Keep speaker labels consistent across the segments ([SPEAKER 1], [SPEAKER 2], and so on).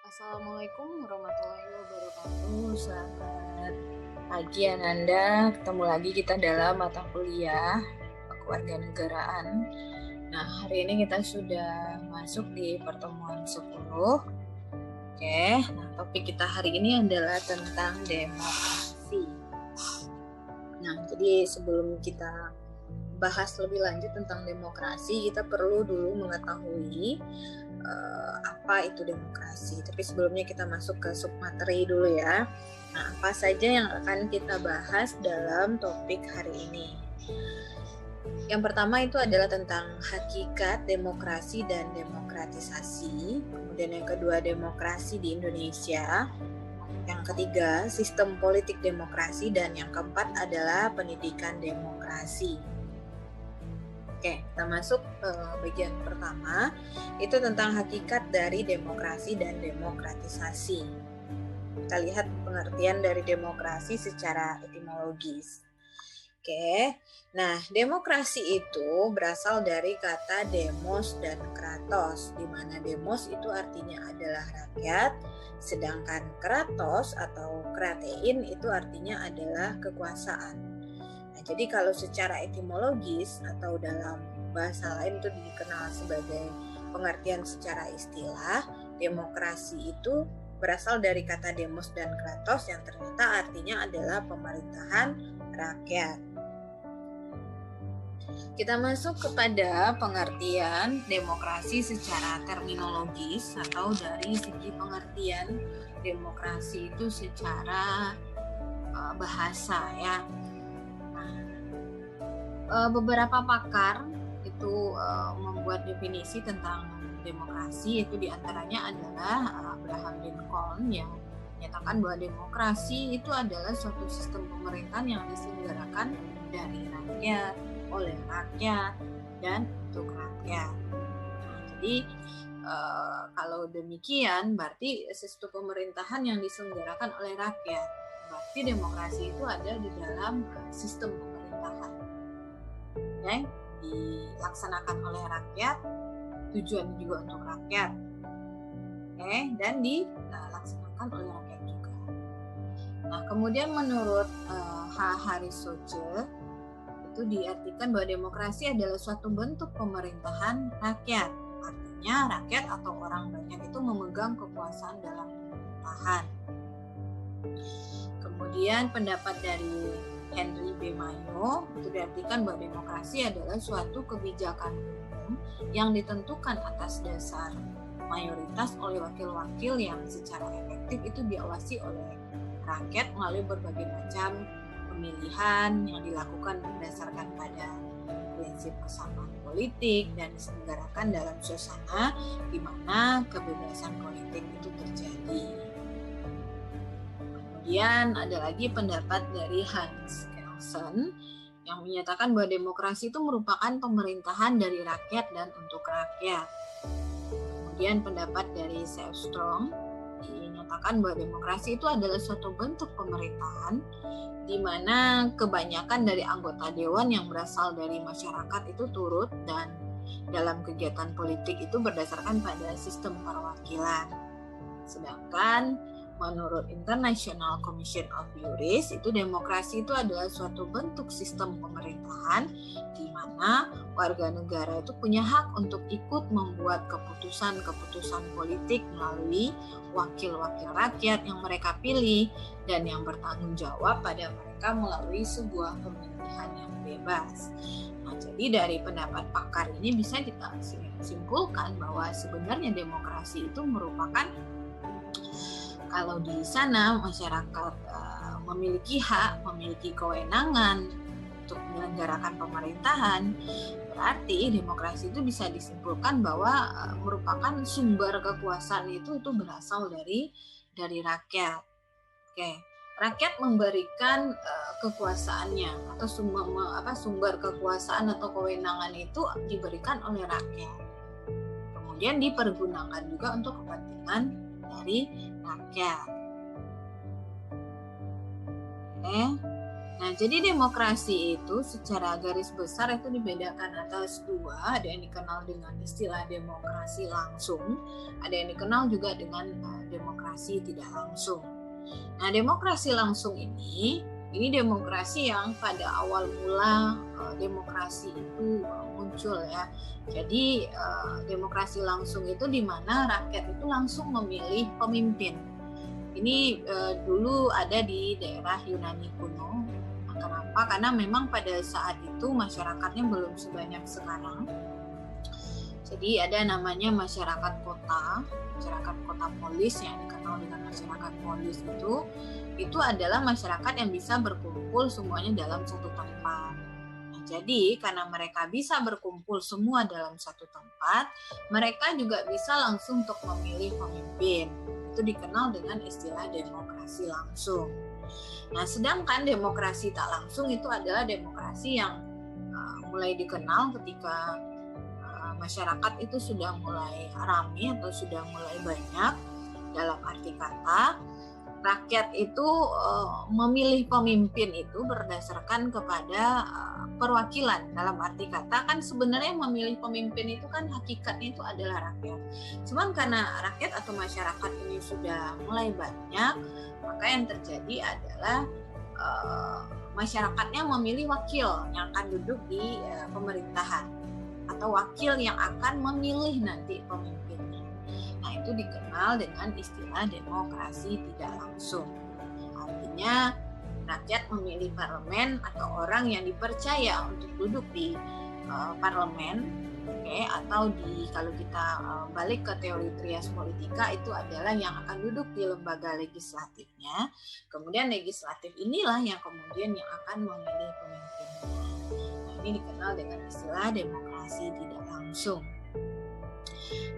[SPEAKER 1] Assalamualaikum warahmatullahi wabarakatuh. Selamat pagi Ananda. Ketemu lagi kita dalam mata kuliah kewarganegaraan. Nah, hari ini kita sudah masuk di pertemuan 10. Oke, nah topik kita hari ini adalah tentang demokrasi. Nah, jadi sebelum kita bahas lebih lanjut tentang demokrasi, kita perlu dulu mengetahui apa itu demokrasi. Tapi sebelumnya kita masuk ke submateri dulu ya. Nah, apa saja yang akan kita bahas dalam topik hari ini? Yang pertama itu adalah tentang hakikat demokrasi dan demokratisasi. Kemudian yang kedua, demokrasi di Indonesia. Yang ketiga, sistem politik demokrasi. Dan yang keempat adalah pendidikan demokrasi. Oke, kita masuk ke bagian pertama, itu tentang hakikat dari demokrasi dan demokratisasi. Kita lihat pengertian dari demokrasi secara etimologis. Oke, nah demokrasi itu berasal dari kata demos dan kratos, di mana demos itu artinya adalah rakyat, sedangkan kratos atau kratein itu artinya adalah kekuasaan. Nah, jadi kalau secara etimologis atau dalam bahasa lain itu dikenal sebagai pengertian secara istilah, demokrasi itu berasal dari kata demos dan kratos yang ternyata artinya adalah pemerintahan rakyat. Kita masuk kepada pengertian demokrasi secara terminologis atau dari segi pengertian demokrasi itu secara bahasa ya. Beberapa pakar itu membuat definisi tentang demokrasi, itu diantaranya adalah Abraham Lincoln yang menyatakan bahwa demokrasi itu adalah suatu sistem pemerintahan yang diselenggarakan dari rakyat, oleh rakyat, dan untuk rakyat. Nah, jadi kalau demikian berarti sistem pemerintahan yang diselenggarakan oleh rakyat, berarti demokrasi itu ada di dalam sistem pemerintahan. Dilaksanakan oleh rakyat, tujuan juga untuk rakyat, dan dilaksanakan oleh rakyat juga. Nah, kemudian menurut H. Harris Soce itu diartikan bahwa demokrasi adalah suatu bentuk pemerintahan rakyat. Artinya rakyat atau orang banyak itu memegang kekuasaan dalam pemerintahan. Kemudian pendapat dari Henry B. Mayo itu diartikan bahwa demokrasi adalah suatu kebijakan umum yang ditentukan atas dasar mayoritas oleh wakil-wakil yang secara efektif itu diawasi oleh rakyat melalui berbagai macam pemilihan yang dilakukan berdasarkan pada prinsip kesamaan politik dan diselenggarakan dalam suasana di mana kebebasan politik itu terjadi. Kemudian ada lagi pendapat dari Hans Kelsen yang menyatakan bahwa demokrasi itu merupakan pemerintahan dari rakyat dan untuk rakyat. Kemudian pendapat dari Seyfström dinyatakan bahwa demokrasi itu adalah suatu bentuk pemerintahan di mana kebanyakan dari anggota dewan yang berasal dari masyarakat itu turut dan dalam kegiatan politik itu berdasarkan pada sistem perwakilan. Sedangkan menurut International Commission of Jurists itu demokrasi itu adalah suatu bentuk sistem pemerintahan di mana warga negara itu punya hak untuk ikut membuat keputusan-keputusan politik melalui wakil-wakil rakyat yang mereka pilih dan yang bertanggung jawab pada mereka melalui sebuah pemilihan yang bebas. Nah, jadi dari pendapat pakar ini bisa kita simpulkan bahwa sebenarnya demokrasi itu merupakan, kalau di sana masyarakat memiliki hak, memiliki kewenangan untuk menyelenggarakan pemerintahan, berarti demokrasi itu bisa disimpulkan bahwa merupakan sumber kekuasaan itu berasal dari rakyat. Oke, rakyat memberikan kekuasaannya atau sumber kekuasaan atau kewenangan itu diberikan oleh rakyat. Kemudian dipergunakan juga untuk kepentingan dari rakyat. Nah, jadi demokrasi itu secara garis besar itu dibedakan atas dua, ada yang dikenal dengan istilah demokrasi langsung, ada yang dikenal juga dengan demokrasi tidak langsung. Nah, demokrasi langsung ini demokrasi yang pada awal mula demokrasi itu muncul ya. Jadi demokrasi langsung itu di mana rakyat itu langsung memilih pemimpin. Ini dulu ada di daerah Yunani kuno. Kenapa? Karena memang pada saat itu masyarakatnya belum sebanyak sekarang. Jadi ada namanya masyarakat kota polis yang dikenal dengan masyarakat polis itu adalah masyarakat yang bisa berkumpul semuanya dalam satu tempat. Nah, jadi karena mereka bisa berkumpul semua dalam satu tempat, mereka juga bisa langsung untuk memilih pemimpin. Itu dikenal dengan istilah demokrasi langsung. Nah, sedangkan demokrasi tak langsung itu adalah demokrasi yang mulai dikenal ketika masyarakat itu sudah mulai ramai atau sudah mulai banyak. Dalam arti kata, rakyat itu memilih pemimpin itu berdasarkan kepada perwakilan. Dalam arti kata kan sebenarnya memilih pemimpin itu kan hakikatnya itu adalah rakyat. Cuman karena rakyat atau masyarakat ini sudah mulai banyak, maka yang terjadi adalah masyarakatnya memilih wakil yang akan duduk di pemerintahan atau wakil yang akan memilih nanti pemimpinnya. Nah, itu dikenal dengan istilah demokrasi tidak langsung. Artinya rakyat memilih parlemen atau orang yang dipercaya untuk duduk di parlemen, atau kalau kita balik ke teori trias politika itu adalah yang akan duduk di lembaga legislatifnya. Kemudian legislatif inilah yang kemudian yang akan memilih pemimpinnya. Nah, ini dikenal dengan istilah demokrasi tidak langsung.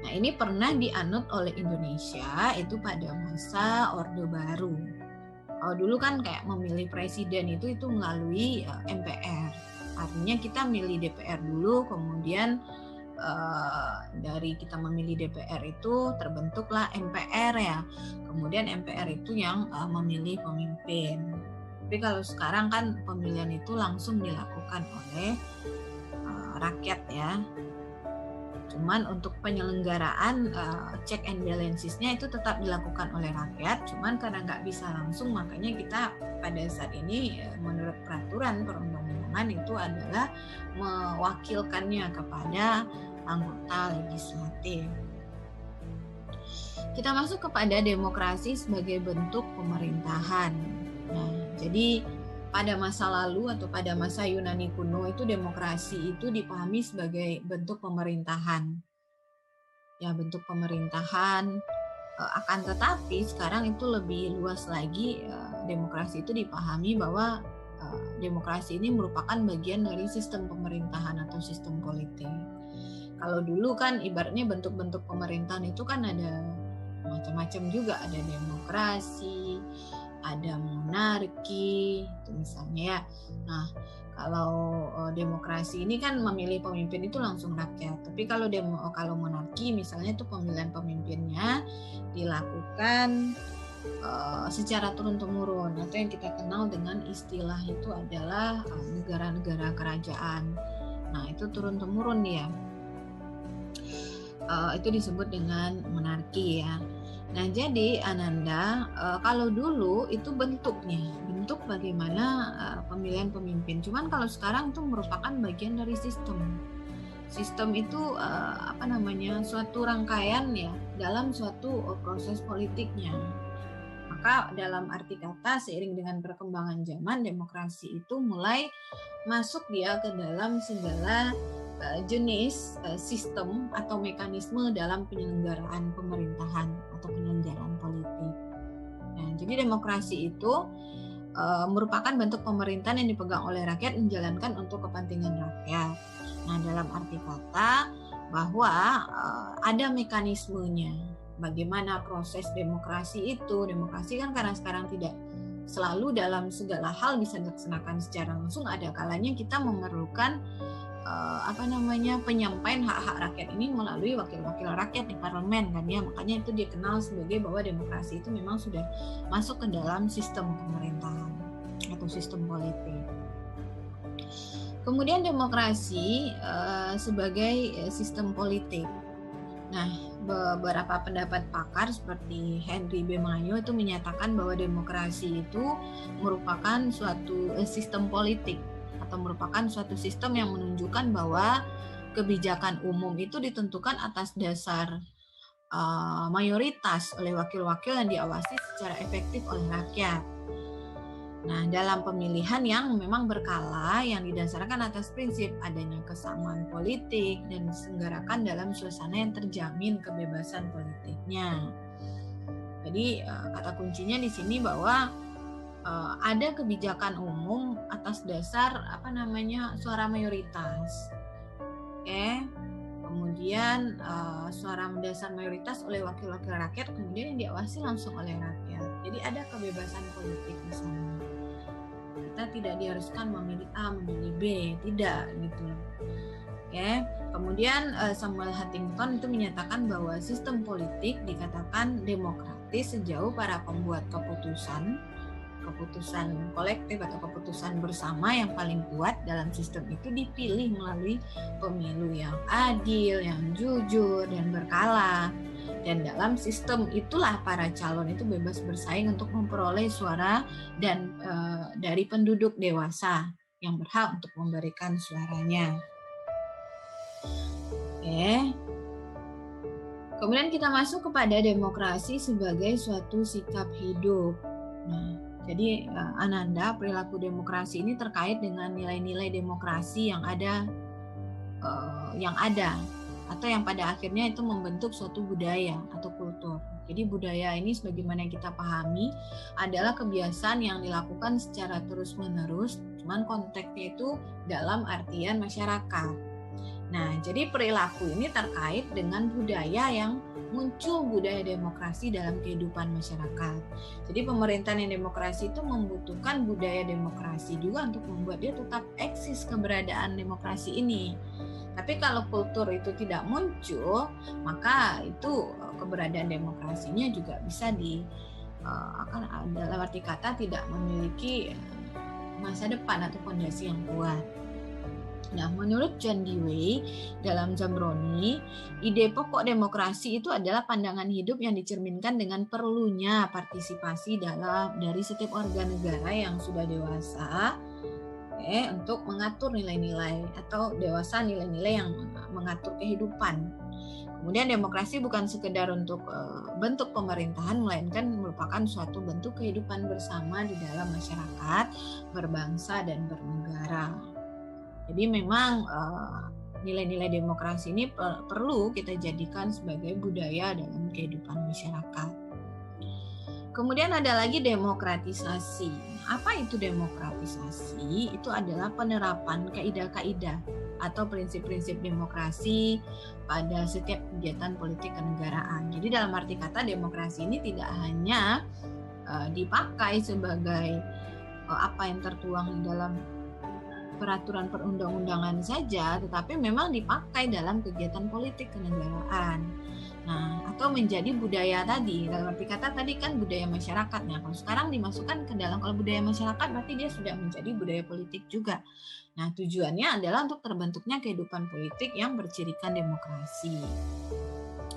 [SPEAKER 1] Nah, ini pernah dianut oleh Indonesia itu pada masa Orde Baru. Kalau dulu kan kayak memilih presiden itu melalui MPR. Artinya kita milih DPR dulu, kemudian dari kita memilih DPR itu terbentuklah MPR ya. Kemudian MPR itu yang memilih pemimpin. Tapi kalau sekarang kan pemilihan itu langsung dilakukan oleh rakyat ya. Cuman untuk penyelenggaraan check and balancesnya itu tetap dilakukan oleh rakyat. Cuman karena nggak bisa langsung, makanya kita pada saat ini menurut peraturan perundang-undangan itu adalah mewakilkannya kepada anggota legislatif. Kita masuk kepada demokrasi sebagai bentuk pemerintahan. Nah, jadi pada masa lalu atau pada masa Yunani kuno itu demokrasi itu dipahami sebagai bentuk pemerintahan. Ya, bentuk pemerintahan. Akan tetapi sekarang itu lebih luas lagi, demokrasi itu dipahami bahwa demokrasi ini merupakan bagian dari sistem pemerintahan atau sistem politik. Kalau dulu kan ibaratnya bentuk-bentuk pemerintahan itu kan ada macam-macam juga, ada demokrasi, ada monarki, itu misalnya ya. Nah, kalau demokrasi ini kan memilih pemimpin itu langsung rakyat. Tapi kalau monarki misalnya itu pemilihan pemimpinnya dilakukan secara turun-temurun, atau yang kita kenal dengan istilah itu adalah negara-negara kerajaan. Nah, itu turun-temurun dia. Itu disebut dengan monarki ya. Nah, jadi Ananda, kalau dulu itu bentuk bagaimana pemilihan pemimpin. Cuman kalau sekarang itu merupakan bagian dari sistem. Sistem itu suatu rangkaian ya dalam suatu proses politiknya. Maka dalam arti kata seiring dengan perkembangan zaman, demokrasi itu mulai masuk dia ke dalam segala jenis sistem atau mekanisme dalam penyelenggaraan pemerintahan atau penyelenggaraan politik. Nah, jadi demokrasi itu merupakan bentuk pemerintahan yang dipegang oleh rakyat menjalankan untuk kepentingan rakyat. Nah, dalam arti kata bahwa ada mekanismenya. Bagaimana proses demokrasi itu? Demokrasi kan karena sekarang tidak selalu dalam segala hal bisa dilaksanakan secara langsung, ada kalanya kita memerlukan penyampaian hak-hak rakyat ini melalui wakil-wakil rakyat di parlemen kan ya. Makanya itu dikenal sebagai bahwa demokrasi itu memang sudah masuk ke dalam sistem pemerintahan. atau sistem politik. Kemudian demokrasi sebagai sistem politik. Nah, beberapa pendapat pakar seperti Henry B. Mayo itu menyatakan bahwa demokrasi itu merupakan suatu sistem politik atau merupakan suatu sistem yang menunjukkan bahwa kebijakan umum itu ditentukan atas dasar mayoritas oleh wakil-wakil yang diawasi secara efektif oleh rakyat. Nah, dalam pemilihan yang memang berkala yang didasarkan atas prinsip adanya kesamaan politik dan diselenggarakan dalam suasana yang terjamin kebebasan politiknya. Jadi kata kuncinya di sini bahwa ada kebijakan umum atas dasar suara mayoritas. Kemudian suara dasar mayoritas oleh wakil-wakil rakyat, kemudian yang diawasi langsung oleh rakyat. Jadi ada kebebasan politik di sana. Kita tidak diharuskan memilih A, memilih B, tidak gitu. Kemudian Samuel Huntington itu menyatakan bahwa sistem politik dikatakan demokratis sejauh para pembuat keputusan kolektif atau keputusan bersama yang paling kuat dalam sistem itu dipilih melalui pemilu yang adil, yang jujur dan berkala. Dan dalam sistem itulah para calon itu bebas bersaing untuk memperoleh suara dan dari penduduk dewasa yang berhak untuk memberikan suaranya. Kemudian kita masuk kepada demokrasi sebagai suatu sikap hidup. Nah, jadi Ananda, perilaku demokrasi ini terkait dengan nilai-nilai demokrasi yang ada atau yang pada akhirnya itu membentuk suatu budaya atau kultur. Jadi budaya ini sebagaimana yang kita pahami adalah kebiasaan yang dilakukan secara terus-menerus, cuman konteksnya itu dalam artian masyarakat. Nah, jadi perilaku ini terkait dengan budaya yang muncul budaya demokrasi dalam kehidupan masyarakat. Jadi pemerintahan yang demokrasi itu membutuhkan budaya demokrasi juga untuk membuat dia tetap eksis keberadaan demokrasi ini. Tapi kalau kultur itu tidak muncul, maka itu keberadaan demokrasinya juga bisa dalam arti kata tidak memiliki masa depan atau fondasi yang kuat. Nah, menurut John Dewey dalam Zambroni, ide pokok demokrasi itu adalah pandangan hidup yang dicerminkan dengan perlunya partisipasi dari setiap warga negara yang sudah dewasa untuk mengatur nilai-nilai atau dewasa nilai-nilai yang mengatur kehidupan. Kemudian demokrasi bukan sekedar untuk bentuk pemerintahan, melainkan merupakan suatu bentuk kehidupan bersama di dalam masyarakat, berbangsa dan bernegara. Jadi memang nilai-nilai demokrasi ini perlu kita jadikan sebagai budaya dalam kehidupan masyarakat. Kemudian ada lagi demokratisasi. Apa itu demokratisasi? Itu adalah penerapan kaidah-kaidah atau prinsip-prinsip demokrasi pada setiap kegiatan politik kenegaraan. Jadi dalam arti kata demokrasi ini tidak hanya dipakai sebagai apa yang tertuang di dalam peraturan perundang-undangan saja, tetapi memang dipakai dalam kegiatan politik kenegaraan. Nah, atau menjadi budaya tadi, dalam arti kata tadi kan budaya masyarakat. Nah, kalau sekarang dimasukkan ke dalam, kalau budaya masyarakat berarti dia sudah menjadi budaya politik juga. Nah, tujuannya adalah untuk terbentuknya kehidupan politik yang bercirikan demokrasi.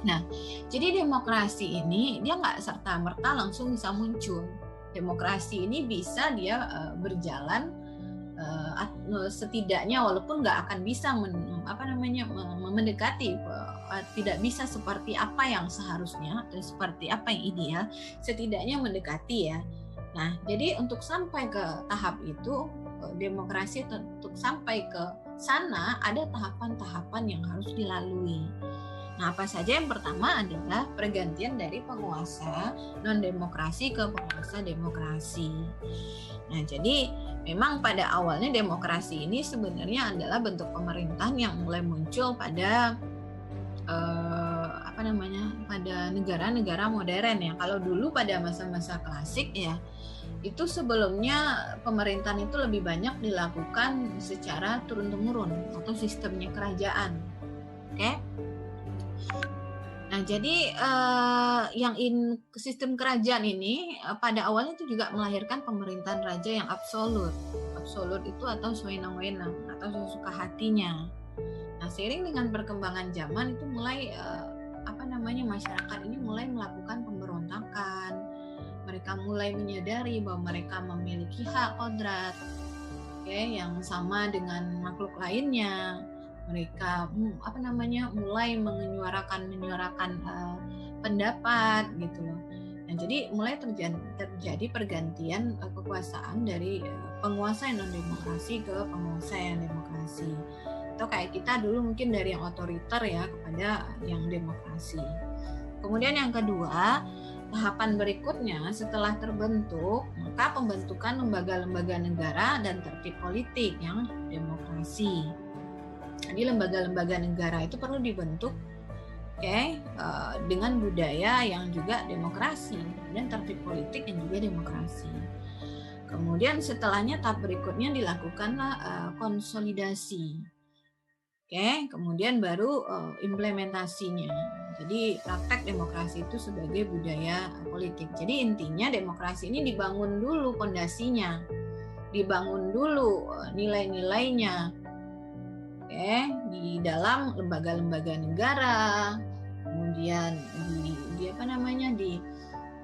[SPEAKER 1] Nah, jadi demokrasi ini dia nggak serta-merta langsung bisa muncul. Demokrasi ini bisa dia berjalan setidaknya walaupun nggak akan bisa mendekati, tidak bisa seperti apa yang seharusnya atau seperti apa yang ideal, setidaknya mendekati ya. Nah, jadi untuk sampai ke tahap itu, demokrasi untuk sampai ke sana ada tahapan-tahapan yang harus dilalui. Nah, apa saja? Yang pertama adalah pergantian dari penguasa non-demokrasi ke penguasa demokrasi. Nah, jadi memang pada awalnya demokrasi ini sebenarnya adalah bentuk pemerintahan yang mulai muncul pada pada negara-negara modern ya. Kalau dulu pada masa-masa klasik ya, itu sebelumnya pemerintahan itu lebih banyak dilakukan secara turun-temurun atau sistemnya kerajaan. Oke. Nah, jadi sistem kerajaan ini pada awalnya itu juga melahirkan pemerintahan raja yang absolut itu atau sewenang-wenang atau sesuka hatinya. Nah, seiring dengan perkembangan zaman itu mulai masyarakat ini mulai melakukan pemberontakan. Mereka mulai menyadari bahwa mereka memiliki hak kodrat, yang sama dengan makhluk lainnya. Mereka mulai menyuarakan pendapat gitu loh. Nah, jadi mulai terjadi pergantian kekuasaan dari penguasa yang non demokrasi ke penguasa yang demokrasi. Atau kayak kita dulu mungkin dari yang otoriter ya kepada yang demokrasi. Kemudian yang kedua, tahapan berikutnya setelah terbentuk, maka pembentukan lembaga-lembaga negara dan tertib politik yang demokrasi. Jadi lembaga-lembaga negara itu perlu dibentuk dengan budaya yang juga demokrasi dan tertib politik yang juga demokrasi. Kemudian setelahnya tahap berikutnya dilakukanlah konsolidasi. Kemudian baru implementasinya. Jadi praktek demokrasi itu sebagai budaya politik. Jadi intinya demokrasi ini dibangun dulu pondasinya, dibangun dulu nilai-nilainya, di dalam lembaga-lembaga negara, kemudian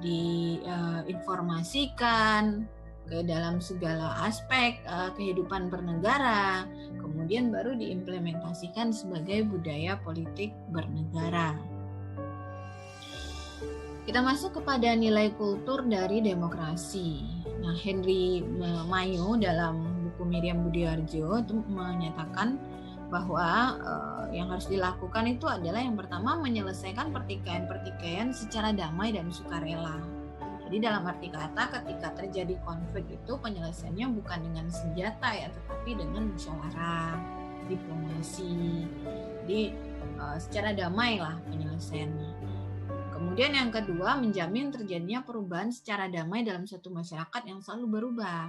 [SPEAKER 1] diinformasikan ke dalam segala aspek kehidupan bernegara, kemudian baru diimplementasikan sebagai budaya politik bernegara. Kita masuk kepada nilai kultur dari demokrasi. Nah, Henry Mayo dalam buku Miriam Budiarjo itu menyatakan bahwa yang harus dilakukan itu adalah yang pertama menyelesaikan pertikaian-pertikaian secara damai dan sukarela. Jadi dalam arti kata ketika terjadi konflik itu penyelesaiannya bukan dengan senjata ya, tetapi dengan musyawarah, diplomasi. Jadi secara damai lah penyelesaiannya. Kemudian yang kedua, menjamin terjadinya perubahan secara damai dalam satu masyarakat yang selalu berubah.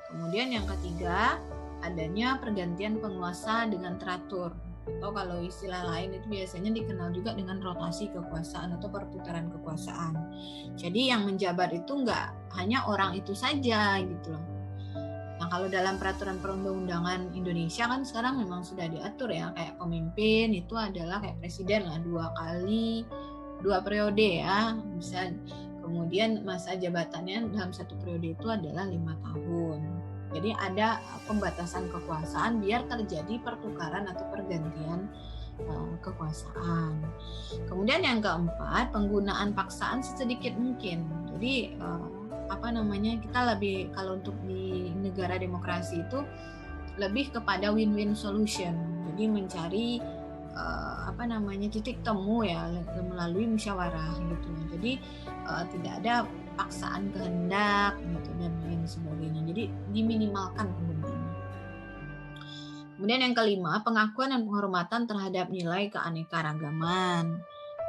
[SPEAKER 1] Kemudian yang ketiga, adanya pergantian penguasa dengan teratur. Atau kalau istilah lain itu biasanya dikenal juga dengan rotasi kekuasaan atau perputaran kekuasaan. Jadi yang menjabat itu nggak hanya orang itu saja gitu loh. Nah, kalau dalam peraturan perundang-undangan Indonesia kan sekarang memang sudah diatur ya, kayak pemimpin itu adalah kayak presiden lah 2 periode ya, bisa. Kemudian masa jabatannya dalam 1 periode itu adalah 5 tahun. Jadi ada pembatasan kekuasaan biar terjadi pertukaran atau pergantian kekuasaan. Kemudian yang keempat, penggunaan paksaan sesedikit mungkin. Jadi kita lebih, kalau untuk di negara demokrasi itu lebih kepada win-win solution. Jadi mencari titik temu ya melalui musyawarah gitu. Jadi tidak ada paksaan kehendak gitu dan lain sebagainya. Jadi diminimalkan penggunaannya. Kemudian yang kelima, pengakuan dan penghormatan terhadap nilai keanekaragaman.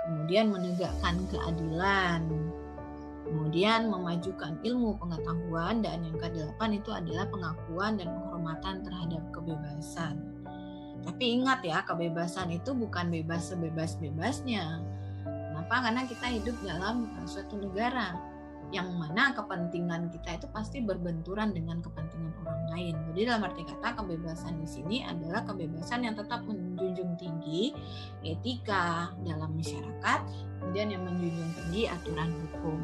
[SPEAKER 1] Kemudian menegakkan keadilan. Kemudian memajukan ilmu pengetahuan, dan yang ke-8 itu adalah pengakuan dan penghormatan terhadap kebebasan. Tapi ingat ya, kebebasan itu bukan bebas sebebas-bebasnya. Kenapa? Karena kita hidup dalam suatu negara yang mana kepentingan kita itu pasti berbenturan dengan kepentingan orang lain. Jadi dalam arti kata kebebasan di sini adalah kebebasan yang tetap menjunjung tinggi etika dalam masyarakat, kemudian yang menjunjung tinggi aturan hukum.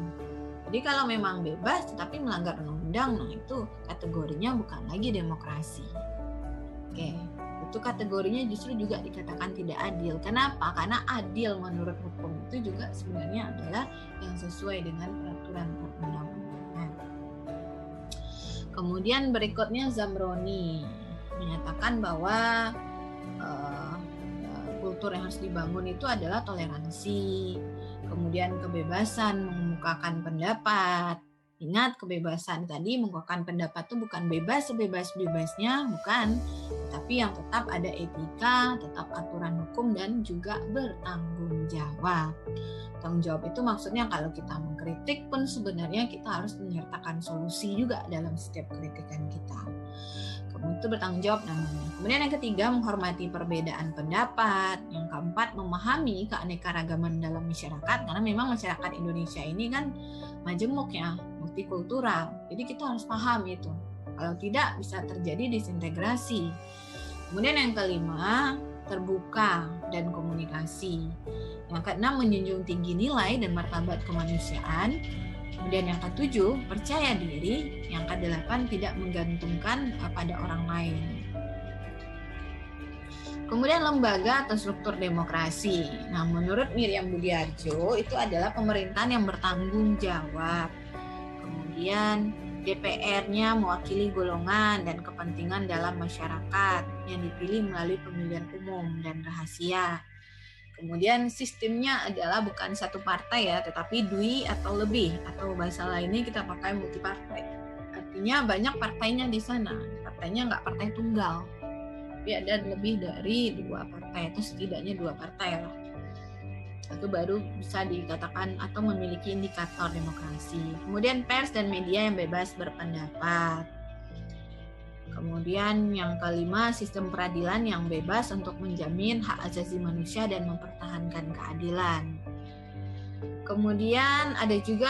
[SPEAKER 1] Jadi kalau memang bebas tetapi melanggar undang-undang, nah itu kategorinya bukan lagi demokrasi. Itu kategorinya justru juga dikatakan tidak adil. Kenapa? Karena adil menurut hukum itu juga sebenarnya adalah yang sesuai dengan peraturan perundang-undangan. Kemudian berikutnya Zamroni menyatakan bahwa kultur yang harus dibangun itu adalah toleransi, kemudian kebebasan mengemukakan pendapat. Ingat, kebebasan tadi mengungkapkan pendapat itu bukan bebas sebebas-bebasnya, bukan, tapi yang tetap ada etika, tetap aturan hukum, dan juga bertanggung jawab. Tanggung jawab itu maksudnya kalau kita mengkritik pun sebenarnya kita harus menyertakan solusi juga dalam setiap kritikan kita. Kemudian itu bertanggung jawab namanya. Kemudian yang ketiga, menghormati perbedaan pendapat. Yang keempat, memahami keanekaragaman dalam masyarakat, karena memang masyarakat Indonesia ini kan majemuk ya, multikultural. Jadi kita harus paham itu. Kalau tidak bisa terjadi disintegrasi. Kemudian yang kelima, terbuka dan komunikasi. Yang keenam, menjunjung tinggi nilai dan martabat kemanusiaan. Kemudian yang ketujuh, percaya diri. Yang kedelapan, tidak menggantungkan pada orang lain. Kemudian lembaga atau struktur demokrasi. Nah, menurut Miriam Budiarjo itu adalah pemerintahan yang bertanggung jawab. Kemudian DPR-nya mewakili golongan dan kepentingan dalam masyarakat yang dipilih melalui pemilihan umum dan rahasia. Kemudian sistemnya adalah bukan satu partai ya, tetapi dui atau lebih, atau bahasa lainnya kita pakai multipartai. Artinya banyak partainya di sana. Partainya nggak partai tunggal, tapi ada lebih dari 2 partai atau setidaknya 2 partai lah. Itu baru bisa dikatakan atau memiliki indikator demokrasi. Kemudian pers dan media yang bebas berpendapat. Kemudian yang kelima, sistem peradilan yang bebas untuk menjamin hak asasi manusia dan mempertahankan keadilan. Kemudian ada juga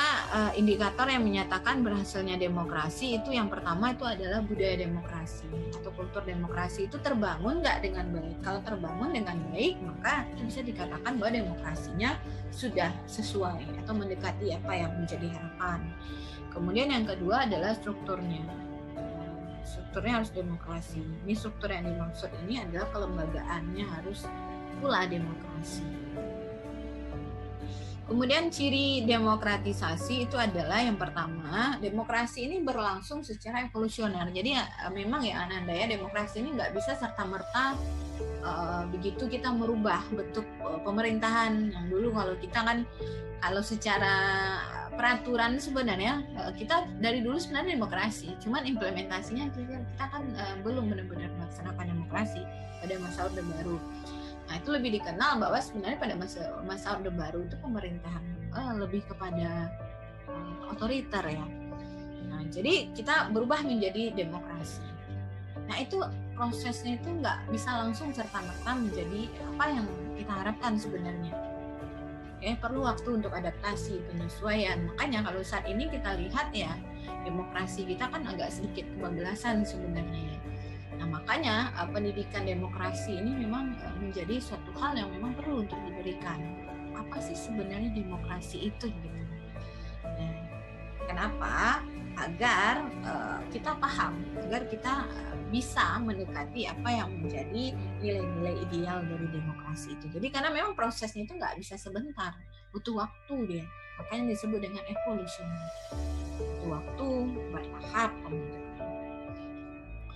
[SPEAKER 1] indikator yang menyatakan berhasilnya demokrasi. Itu yang pertama itu adalah budaya demokrasi atau kultur demokrasi itu terbangun nggak dengan baik. Kalau terbangun dengan baik, maka itu bisa dikatakan bahwa demokrasinya sudah sesuai atau mendekati apa yang menjadi harapan. Kemudian yang kedua adalah strukturnya. Strukturnya harus demokrasi. Ini struktur yang dimaksud ini adalah kelembagaannya harus pula demokrasi. Kemudian ciri demokratisasi itu adalah yang pertama, demokrasi ini berlangsung secara evolusioner. Jadi memang ya Ananda ya, demokrasi ini nggak bisa serta-merta begitu kita merubah bentuk pemerintahan yang dulu. Kalau kita kan kalau secara peraturan sebenarnya kita dari dulu sebenarnya demokrasi, cuman implementasinya kita kan belum benar-benar melaksanakan demokrasi pada masa Orde Baru. Nah, itu lebih dikenal bahwa sebenarnya pada masa Orde Baru itu pemerintahan lebih kepada otoriter ya. Nah, jadi kita berubah menjadi demokrasi. Nah, itu prosesnya itu nggak bisa langsung serta-merta menjadi apa yang kita harapkan sebenarnya. Perlu waktu untuk adaptasi, penyesuaian. Makanya kalau saat ini kita lihat ya, demokrasi kita kan agak sedikit kebablasan sebenarnya ya. Nah, makanya pendidikan demokrasi ini memang menjadi suatu hal yang memang perlu untuk diberikan. Apa sih sebenarnya demokrasi itu? Nah, kenapa? Agar kita paham, agar kita bisa mendekati apa yang menjadi nilai-nilai ideal dari demokrasi itu. Jadi karena memang prosesnya itu nggak bisa sebentar, butuh waktu dia. Makanya disebut dengan evolution. Butuh waktu, bertahap,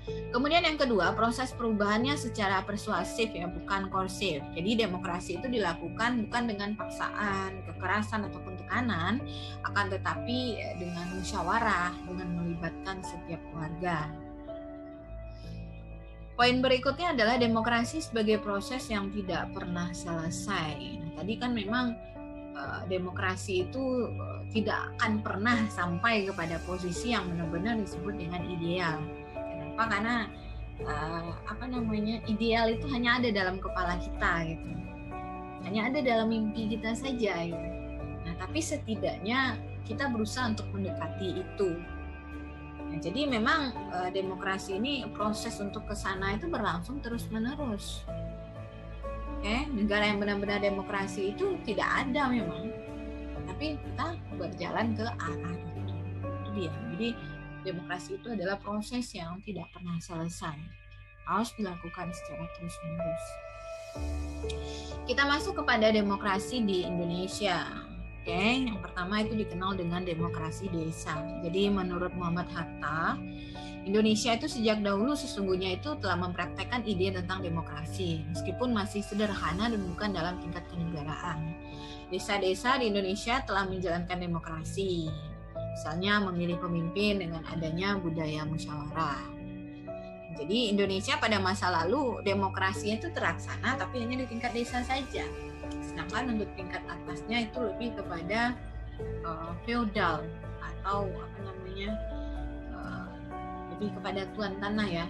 [SPEAKER 1] Kemudian yang kedua, proses perubahannya secara persuasif ya, bukan korsif. Jadi demokrasi itu dilakukan bukan dengan paksaan, kekerasan ataupun tekanan, akan tetapi dengan musyawarah, dengan melibatkan setiap keluarga. Poin berikutnya adalah demokrasi sebagai proses yang tidak pernah selesai. Nah, tadi kan memang demokrasi itu tidak akan pernah sampai kepada posisi yang benar-benar disebut dengan ideal. Karena ideal itu hanya ada dalam kepala kita gitu, hanya ada dalam mimpi kita saja gitu. Nah, tapi setidaknya kita berusaha untuk mendekati itu. Nah, jadi memang demokrasi ini proses untuk ke sana itu berlangsung terus-menerus. Negara yang benar-benar demokrasi itu tidak ada memang, tapi kita berjalan ke arah itu dia. Jadi demokrasi itu adalah proses yang tidak pernah selesai, harus dilakukan secara terus-menerus. Kita masuk kepada demokrasi di Indonesia. Yang pertama itu dikenal dengan demokrasi desa. Jadi menurut Muhammad Hatta, Indonesia itu sejak dahulu sesungguhnya itu telah mempraktekkan ide tentang demokrasi, meskipun masih sederhana dan bukan dalam tingkat kenegaraan. Desa-desa di Indonesia telah menjalankan demokrasi. Misalnya memilih pemimpin dengan adanya budaya musyawarah. Jadi Indonesia pada masa lalu demokrasinya itu terlaksana tapi hanya di tingkat desa saja. sedangkan untuk tingkat atasnya itu lebih kepada feodal atau lebih kepada tuan tanah ya,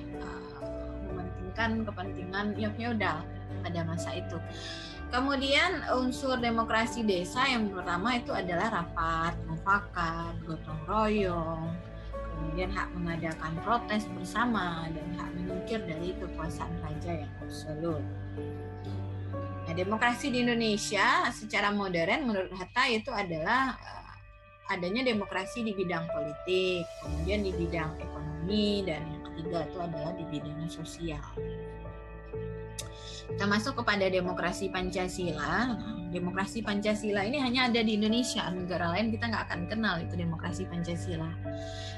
[SPEAKER 1] mementingkan kepentingan yang feodal pada masa itu. Kemudian unsur demokrasi desa yang pertama itu adalah rapat, mufakat, gotong royong, kemudian hak mengadakan protes bersama dan hak menyingkir dari kekuasaan raja yang absolut. Nah, demokrasi di Indonesia secara modern menurut Hatta itu adalah adanya demokrasi di bidang politik, kemudian di bidang ekonomi, dan yang ketiga itu adalah di bidang sosial. Kita masuk kepada demokrasi Pancasila. Nah, demokrasi Pancasila ini hanya ada di Indonesia, negara lain kita nggak akan kenal itu demokrasi Pancasila.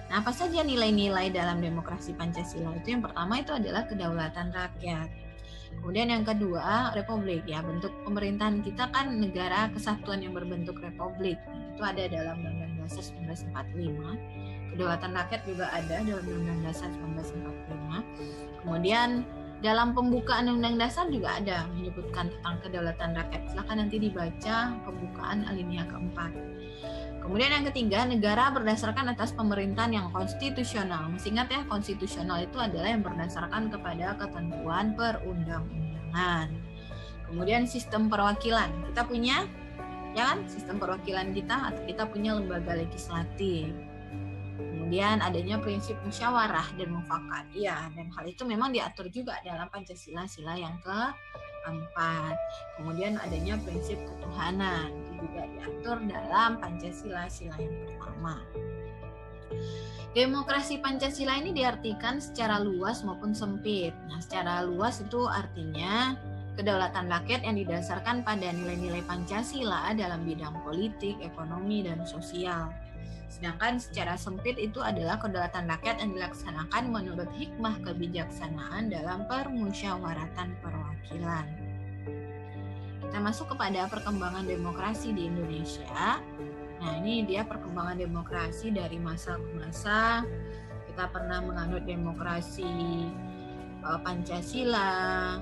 [SPEAKER 1] Nah, apa saja nilai-nilai dalam demokrasi Pancasila itu? Yang pertama itu adalah kedaulatan rakyat. Kemudian yang kedua, republik ya. Bentuk pemerintahan kita kan negara kesatuan yang berbentuk republik. Itu ada dalam Undang-Undang Dasar 1945. Kedaulatan rakyat juga ada dalam Undang-Undang Dasar 1945. Kemudian dalam pembukaan Undang-Undang Dasar juga ada menyebutkan tentang kedaulatan rakyat. Silakan nanti dibaca pembukaan alinea keempat. Kemudian yang ketiga, negara berdasarkan atas pemerintahan yang konstitusional. Mesti ingat ya, konstitusional itu adalah yang berdasarkan kepada ketentuan perundang-undangan. Kemudian sistem perwakilan. Kita punya, ya kan, sistem perwakilan kita, atau kita punya lembaga legislatif. Kemudian adanya prinsip musyawarah dan mufakat. Ya, dan hal itu memang diatur juga dalam Pancasila sila yang keempat. Kemudian adanya prinsip ketuhanan, itu juga diatur dalam Pancasila sila yang pertama. Demokrasi Pancasila ini diartikan secara luas maupun sempit. Nah, secara luas itu artinya kedaulatan rakyat yang didasarkan pada nilai-nilai Pancasila dalam bidang politik, ekonomi, dan sosial. Sedangkan secara sempit itu adalah kedaulatan rakyat yang dilaksanakan menurut hikmah kebijaksanaan dalam permusyawaratan perwakilan. Kita masuk kepada perkembangan demokrasi di Indonesia. Nah, ini dia perkembangan demokrasi dari masa ke masa. Kita pernah menganut demokrasi Pancasila,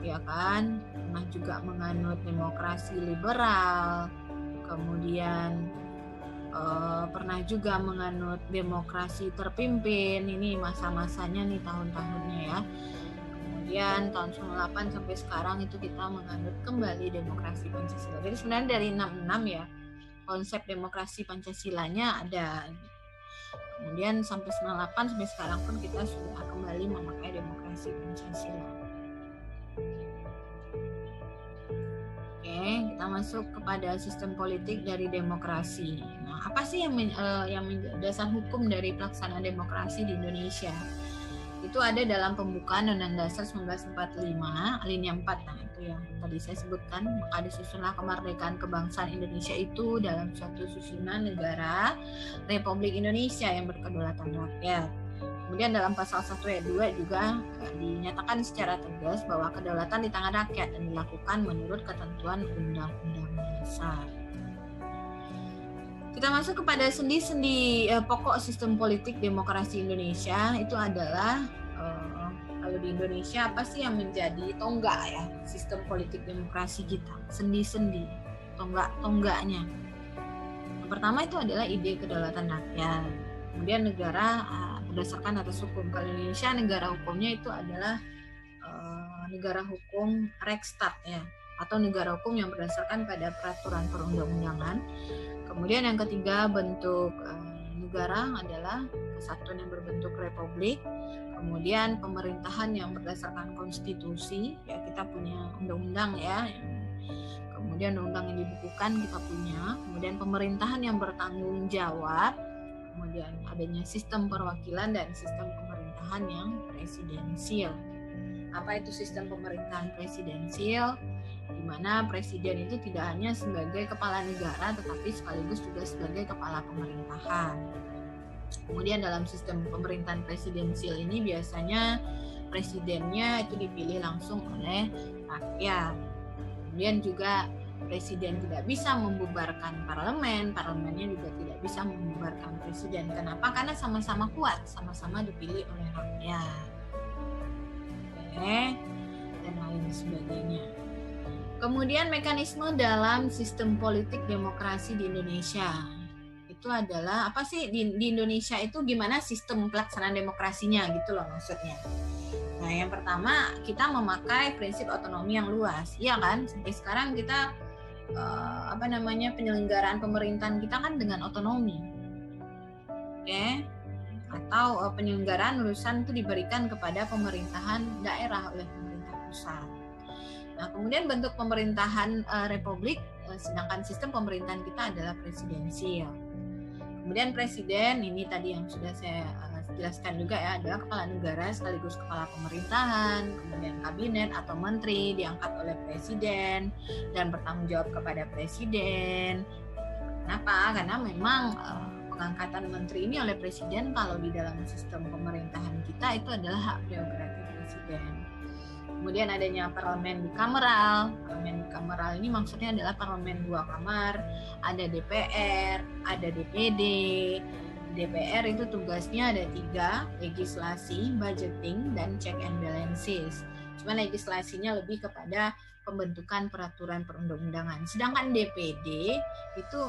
[SPEAKER 1] ya kan? Pernah juga menganut demokrasi liberal. Kemudian pernah juga menganut demokrasi terpimpin. Ini masa-masanya nih, tahun-tahunnya ya. Kemudian tahun 98 sampai sekarang itu kita menganut kembali demokrasi Pancasila. Jadi sebenarnya dari 66 ya, konsep demokrasi Pancasilanya ada. Kemudian sampai 98 sampai sekarang pun kita sudah kembali memakai demokrasi Pancasila. Oke, kita masuk kepada sistem politik dari demokrasi. Nah, apa sih yang dasar hukum dari pelaksanaan demokrasi di Indonesia? Itu ada dalam pembukaan Undang-Undang Dasar 1945 alinea 4. Nah, itu yang tadi saya sebutkan. Maka disusunlah kemerdekaan kebangsaan Indonesia itu dalam suatu susunan negara Republik Indonesia yang berkedaulatan rakyat. Kemudian dalam pasal 1 ayat 2 juga dinyatakan secara tegas bahwa kedaulatan di tangan rakyat dan dilakukan menurut ketentuan Undang-Undang Dasar. Kita masuk kepada sendi-sendi pokok sistem politik demokrasi Indonesia. Itu adalah kalau di Indonesia apa sih yang menjadi tonggak ya sistem politik demokrasi kita? Sendi-sendi, tonggak-tonggaknya. Yang pertama itu adalah ide kedaulatan rakyat. Kemudian negara berdasarkan atas hukum. Kalau Indonesia negara hukumnya itu adalah negara hukum Rechtsstaat ya, atau negara hukum yang berdasarkan pada peraturan perundang-undangan. Kemudian yang ketiga bentuk negara adalah kesatuan yang berbentuk republik. Kemudian pemerintahan yang berdasarkan konstitusi, ya kita punya undang-undang ya. Kemudian undang yang dibukukan kita punya. Kemudian pemerintahan yang bertanggung jawab. Kemudian adanya sistem perwakilan dan sistem pemerintahan yang presidensial. Apa itu sistem pemerintahan presidensial? Di mana presiden itu tidak hanya sebagai kepala negara tetapi sekaligus juga sebagai kepala pemerintahan. Kemudian dalam sistem pemerintahan presidensial ini biasanya presidennya itu dipilih langsung oleh rakyat. Kemudian juga presiden tidak bisa membubarkan parlemen, parlemennya juga tidak bisa membubarkan presiden. Kenapa? Karena sama-sama kuat, sama-sama dipilih oleh rakyat. Oke, dan lain sebagainya. Kemudian mekanisme dalam sistem politik demokrasi di Indonesia. Itu adalah apa sih di Indonesia itu gimana sistem pelaksanaan demokrasinya gitu loh maksudnya. Nah, yang pertama kita memakai prinsip otonomi yang luas. Iya kan? Sampai sekarang kita penyelenggaraan pemerintahan kita kan dengan otonomi. Oke. Atau penyelenggaraan urusan itu diberikan kepada pemerintahan daerah oleh pemerintah pusat. Nah, kemudian bentuk pemerintahan republik, sedangkan sistem pemerintahan kita adalah presidensial. Kemudian presiden, ini tadi yang sudah saya jelaskan juga ya, adalah kepala negara sekaligus kepala pemerintahan, kemudian kabinet atau menteri diangkat oleh presiden dan bertanggung jawab kepada presiden. Kenapa? Karena memang pengangkatan menteri ini oleh presiden kalau di dalam sistem pemerintahan kita itu adalah hak prerogatif presiden. Kemudian adanya parlemen bikameral. Parlemen bikameral ini maksudnya adalah parlemen 2 kamar, ada DPR, ada DPD. DPR itu tugasnya ada 3, legislasi, budgeting, dan check and balances. Cuma legislasinya lebih kepada pembentukan peraturan perundang-undangan. Sedangkan DPD itu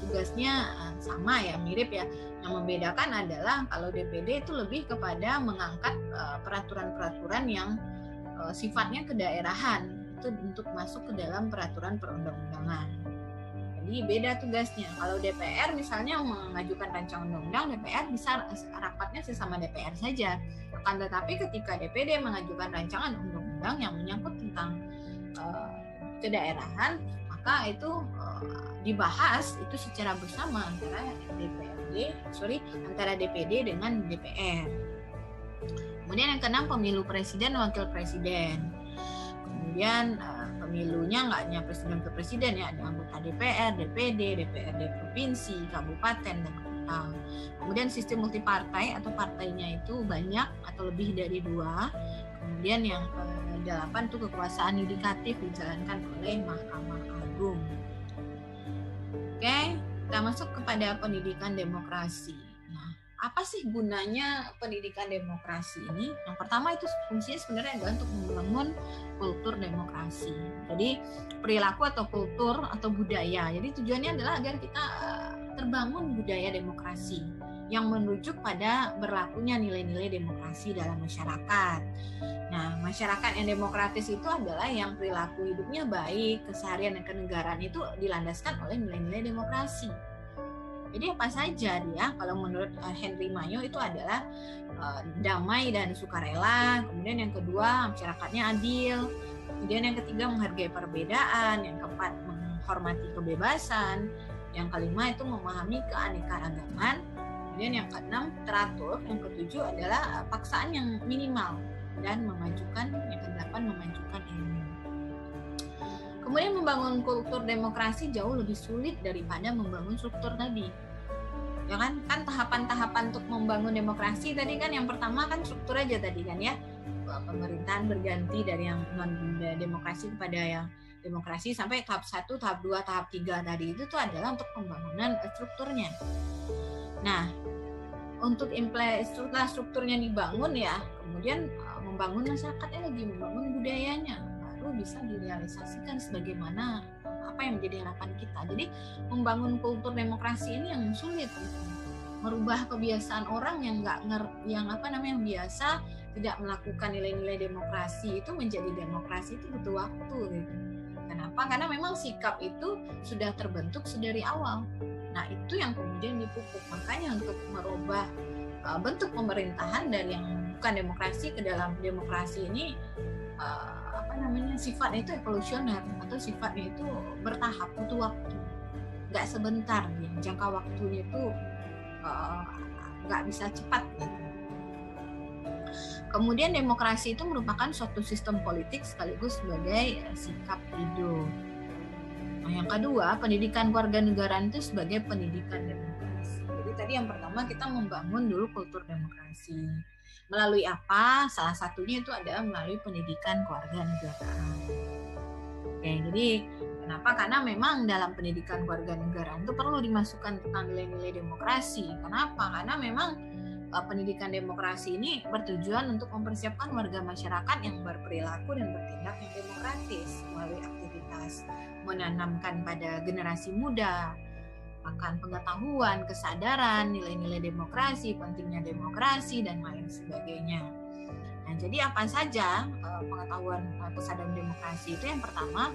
[SPEAKER 1] tugasnya sama ya, mirip ya. Yang membedakan adalah kalau DPD itu lebih kepada mengangkat peraturan-peraturan yang sifatnya kedaerahan itu untuk masuk ke dalam peraturan perundang-undangan. Jadi beda tugasnya. Kalau DPR misalnya mengajukan rancangan undang-undang, DPR bisa rapatnya sesama DPR saja. Akan tetapi ketika DPD mengajukan rancangan undang-undang yang menyangkut tentang kedaerahan, maka itu dibahas itu secara bersama antara DPD dengan DPR. Kemudian yang keenam, pemilu presiden dan wakil presiden. Kemudian pemilunya nggak hanya presiden ke presiden ya, ada anggota DPR, DPD, DPRD provinsi, kabupaten, dan kota. Kemudian sistem multipartai atau partainya itu banyak atau lebih dari 2. Kemudian yang ke-8 itu kekuasaan yudikatif dijalankan oleh Mahkamah Agung. Oke, kita masuk kepada pendidikan demokrasi. Apa sih gunanya pendidikan demokrasi ini? Yang pertama itu fungsinya sebenarnya adalah untuk membangun kultur demokrasi. Jadi perilaku atau kultur atau budaya. Jadi tujuannya adalah agar kita terbangun budaya demokrasi yang merujuk pada berlakunya nilai-nilai demokrasi dalam masyarakat. Nah, masyarakat yang demokratis itu adalah yang perilaku hidupnya baik, keseharian dan kenegaraan itu dilandaskan oleh nilai-nilai demokrasi. Jadi apa saja dia? Kalau menurut Henry Mayo itu adalah damai dan sukarela. Kemudian yang kedua, masyarakatnya adil. Kemudian yang ketiga, menghargai perbedaan. Yang keempat, menghormati kebebasan. Yang kelima itu memahami keanekaragaman. Kemudian yang keenam, teratur. Yang ketujuh adalah paksaan yang minimal dan yang kedelapan memajukan ilmu. Kemudian membangun kultur demokrasi jauh lebih sulit daripada membangun struktur tadi. Ya kan tahapan-tahapan untuk membangun demokrasi tadi kan yang pertama kan struktur aja tadi kan ya. Pemerintahan berganti dari yang non demokrasi kepada yang demokrasi sampai tahap 1, tahap 2, tahap 3 tadi itu tuh adalah untuk pembangunan strukturnya. Nah, untuk setelah strukturnya dibangun ya, kemudian membangun masyarakatnya lagi, membangun budayanya bisa direalisasikan sebagaimana apa yang menjadi harapan kita. Jadi membangun kultur demokrasi ini yang sulit gitu. Merubah kebiasaan orang yang biasa tidak melakukan nilai-nilai demokrasi itu menjadi demokrasi itu butuh waktu gitu. Kenapa? Karena memang sikap itu sudah terbentuk sedari awal. Nah, itu yang kemudian dipupuk. Makanya untuk merubah bentuk pemerintahan dari yang bukan demokrasi ke dalam demokrasi ini sifatnya itu evolusioner atau sifatnya itu bertahap, butuh waktu, nggak sebentar ya, jangka waktunya itu nggak bisa cepat gitu. Kemudian demokrasi itu merupakan suatu sistem politik sekaligus sebagai sikap hidup. Nah, yang kedua, pendidikan kewarganegaraan itu sebagai pendidikan demokrasi. Jadi tadi yang pertama kita membangun dulu kultur demokrasi. Melalui apa? Salah satunya itu adalah melalui pendidikan kewarganegaraan. Oke, jadi kenapa? Karena memang dalam pendidikan kewarganegaraan itu perlu dimasukkan tentang nilai-nilai demokrasi. Kenapa? Karena memang pendidikan demokrasi ini bertujuan untuk mempersiapkan warga masyarakat yang berperilaku dan bertindak yang demokratis melalui aktivitas identitas, menanamkan pada generasi muda akan pengetahuan, kesadaran, nilai-nilai demokrasi, pentingnya demokrasi, dan lain sebagainya. Nah, jadi apa saja pengetahuan kesadaran demokrasi itu? Yang pertama,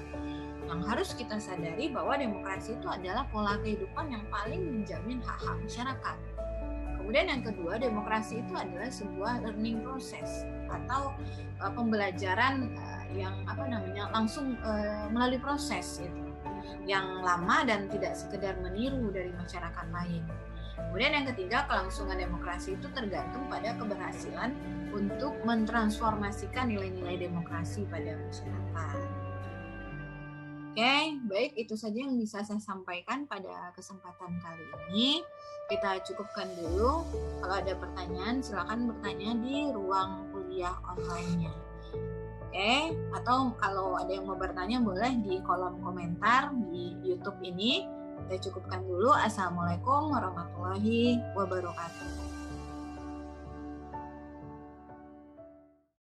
[SPEAKER 1] yang harus kita sadari bahwa demokrasi itu adalah pola kehidupan yang paling menjamin hak-hak masyarakat. Kemudian yang kedua, demokrasi itu adalah sebuah learning process atau pembelajaran yang langsung melalui proses gitu, yang lama dan tidak sekedar meniru dari masyarakat lain. Kemudian yang ketiga, kelangsungan demokrasi itu tergantung pada keberhasilan untuk mentransformasikan nilai-nilai demokrasi pada masyarakat. Oke, baik, itu saja yang bisa saya sampaikan pada kesempatan kali ini. Kita cukupkan dulu. Kalau ada pertanyaan, silakan bertanya di ruang kuliah online-nya. Oke, atau kalau ada yang mau bertanya boleh di kolom komentar di YouTube ini. Kita cukupkan dulu. Assalamualaikum warahmatullahi wabarakatuh.